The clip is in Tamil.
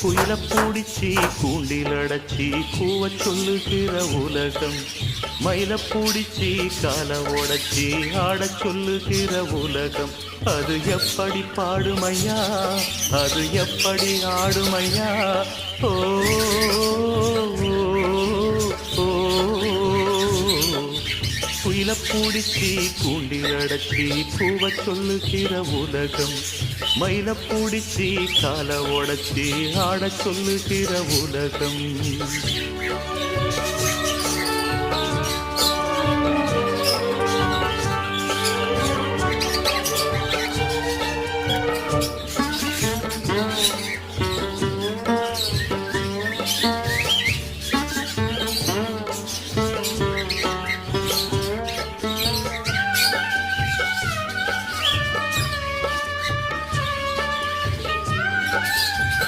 குயில பூடிச்சி கூண்டில் அடைச்சி கூவ சொல்லுகிற உலகம், மயில பூடிச்சி கால உடைச்சி ஆடச் சொல்லுகிற உலகம். அது எப்படி பாடுமையா, அது எப்படி ஆடுமையா? ஓ குயில பூடிச்சி கூண்டில் அடைச்சி கூவ சொல்லுகிற உலகம், மயில பூடிச்சி கால உடைச்சி ஆடச் சொல்லுகிற உலகம்.